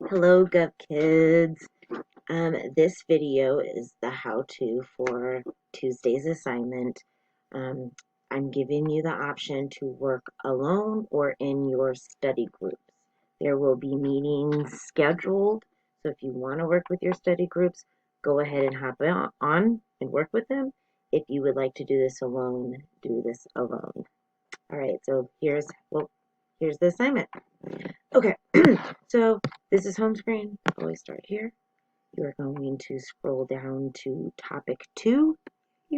Hello, Gov Kids. This video is the how-to for Tuesday's assignment. Um, I'm giving you the option to work alone or in your study groups. There will be meetings scheduled, so if you want to work with your study groups, go ahead and hop on and work with them. If you would like to do this alone, do this alone. All right, so here's the assignment. Okay, so this is home screen. Always start here. You're going to scroll down to topic 2.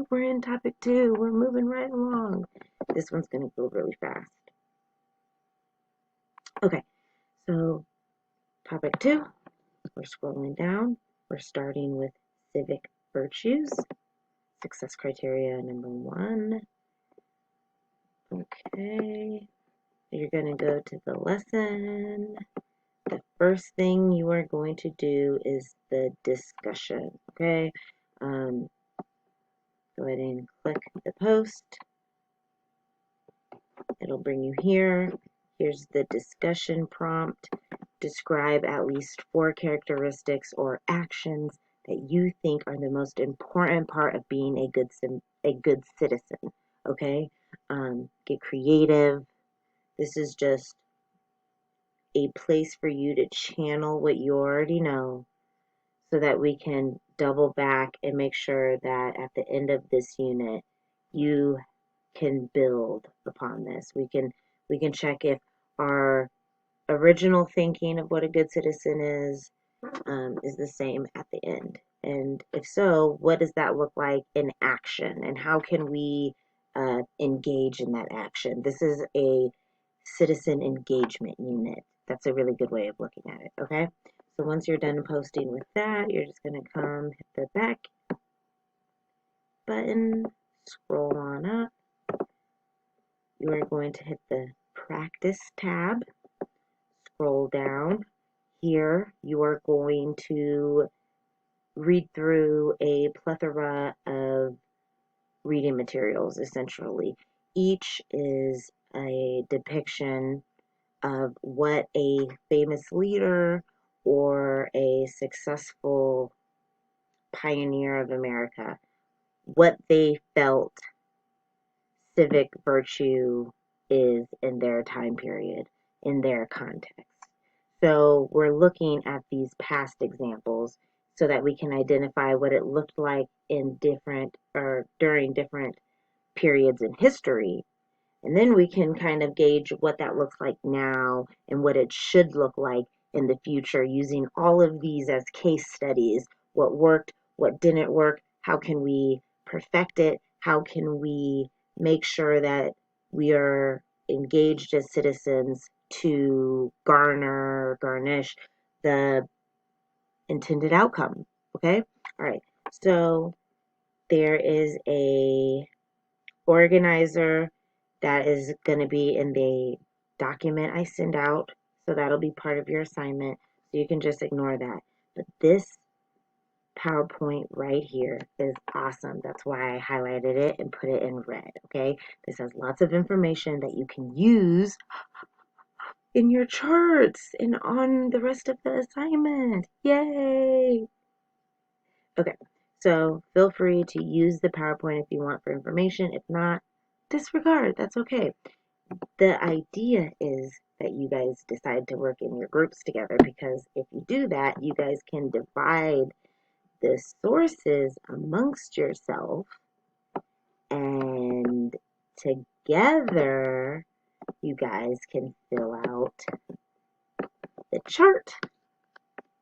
We're in topic 2. We're moving right along. This one's going to go really fast. Okay, so topic 2, we're scrolling down. We're starting with civic virtues. Success criteria number 1. Okay, you're going to go to the lesson. The first thing you are going to do is the discussion, okay? Go ahead and click the post. It'll bring you here. Here's the discussion prompt. Describe at least 4 characteristics or actions that you think are the most important part of being a good citizen, okay? Get creative. This is just a place for you to channel what you already know so that we can double back and make sure that at the end of this unit you can build upon this. We can check if our original thinking of what a good citizen is the same at the end. And if so, what does that look like in action? And how can we engage in that action? This is a citizen engagement unit. That's a really good way of looking at it, okay? So once you're done posting with that, you're just going to come hit the back button, scroll on up. You are going to hit the practice tab, scroll down. Here you are going to read through a plethora of reading materials, essentially. Each is a depiction of what a famous leader or a successful pioneer of America, what they felt civic virtue is in their time period, in their context. So we're looking at these past examples so that we can identify what it looked like in different or during different periods in history. And then we can kind of gauge what that looks like now and what it should look like in the future using all of these as case studies. What worked, what didn't work, how can we perfect it, how can we make sure that we are engaged as citizens to garnish the intended outcome. Okay? All right. So there is a organizer that is going to be in the document I send out. So that'll be part of your assignment. So you can just ignore that. But this PowerPoint right here is awesome. That's why I highlighted it and put it in red. Okay. This has lots of information that you can use in your charts and on the rest of the assignment. Yay! Okay. So feel free to use the PowerPoint if you want for information. If not, disregard. That's okay. The idea is that you guys decide to work in your groups together, because if you do that, you guys can divide the sources amongst yourself, and together you guys can fill out the chart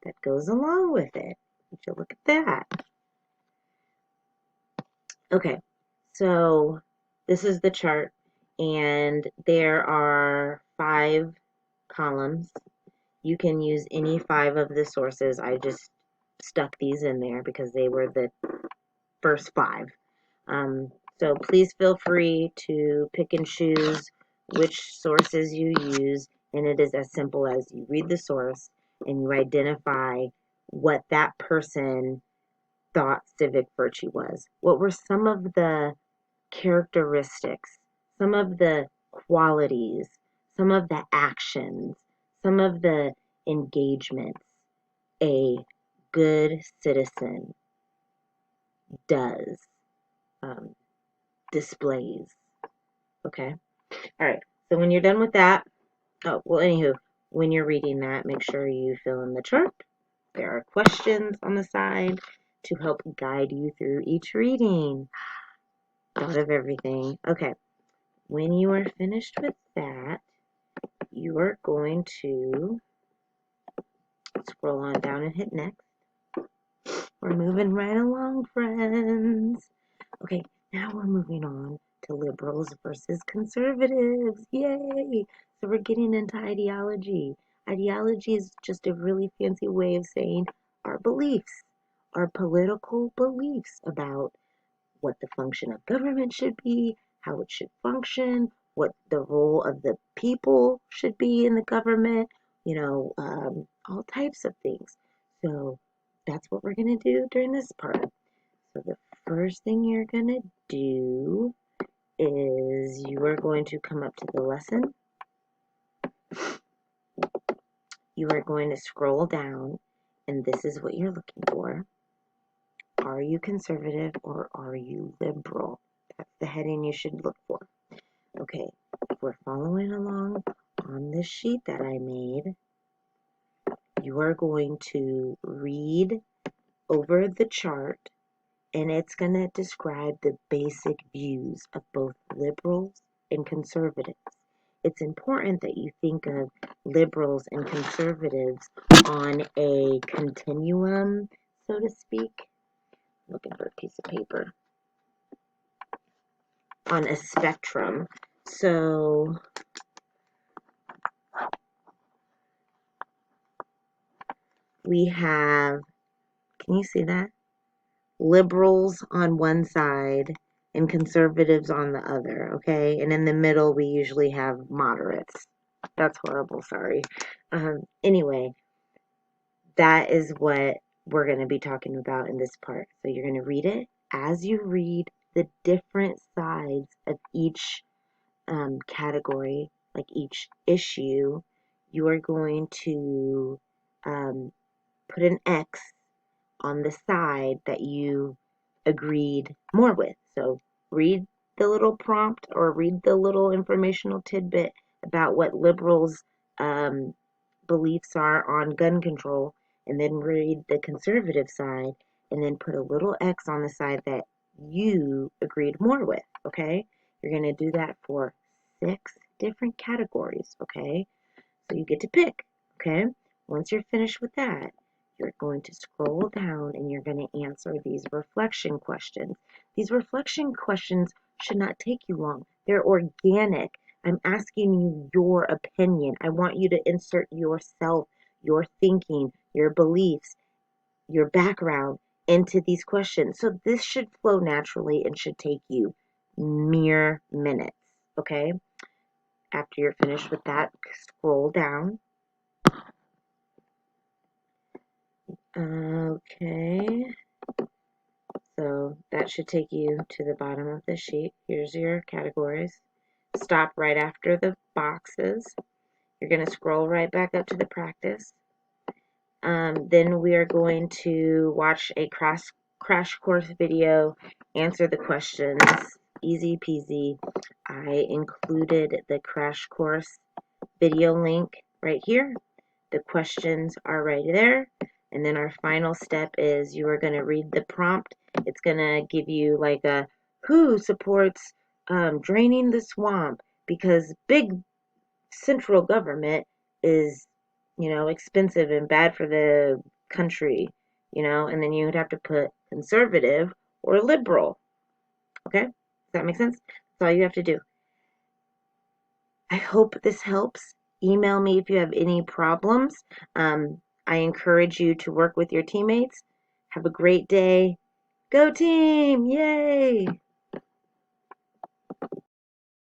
that goes along with it. You should look at that. Okay, so this is the chart, and there are 5 columns. You can use any 5 of the sources. I just stuck these in there because they were the first 5. So please feel free to pick and choose which sources you use, and it is as simple as you read the source and you identify what that person thought civic virtue was. What were some of the characteristics, some of the qualities, some of the actions, some of the engagements a good citizen does, displays. Okay? All right. So when you're done with that, oh, well, anywho, when you're reading that, make sure you fill in the chart. There are questions on the side to help guide you through each reading. Thought of everything. Okay. When you are finished with that, you are going to scroll on down and hit next. We're moving right along, friends. Okay, now we're moving on to liberals versus conservatives. Yay! So we're getting into ideology. Ideology is just a really fancy way of saying our beliefs, our political beliefs about what the function of government should be, how it should function, what the role of the people should be in the government, all types of things. So that's what we're going to do during this part. So the first thing you're going to do is you are going to come up to the lesson. You are going to scroll down, and this is what you're looking for. Are you conservative or are you liberal? That's the heading you should look for. Okay, if we're following along on this sheet that I made, you are going to read over the chart, and it's going to describe the basic views of both liberals and conservatives. It's important that you think of liberals and conservatives on a continuum, so to speak. Looking for a piece of paper. On a spectrum. So we have, can you see that? Liberals on one side and conservatives on the other, okay? And in the middle, we usually have moderates. That's horrible, sorry. Anyway, that is what we're going to be talking about in this part. So you're going to read it. As you read the different sides of each category, like each issue, you are going to put an X on the side that you agreed more with. So read the little prompt or read the little informational tidbit about what liberals' beliefs are on gun control, and then read the conservative side, and then put a little X on the side that you agreed more with, okay? You're going to do that for 6 different categories, okay? So you get to pick, okay? Once you're finished with that, you're going to scroll down and you're going to answer these reflection questions. These reflection questions should not take you long. They're organic. I'm asking you your opinion. I want you to insert yourself, your thinking, your beliefs, your background into these questions. So this should flow naturally and should take you mere minutes, okay? After you're finished with that, scroll down. Okay, so that should take you to the bottom of the sheet. Here's your categories. Stop right after the boxes. You're going to scroll right back up to the practice. Then we are going to watch a crash course video, answer the questions. Easy peasy. I included the crash course video link right here. The questions are right there. And then our final step is you are going to read the prompt. It's going to give you like a who supports draining the swamp because big central government is, expensive and bad for the country, and then you would have to put conservative or liberal. Okay? Does that make sense? That's all you have to do. I hope this helps. Email me if you have any problems. I encourage you to work with your teammates. Have a great day. Go team! Yay!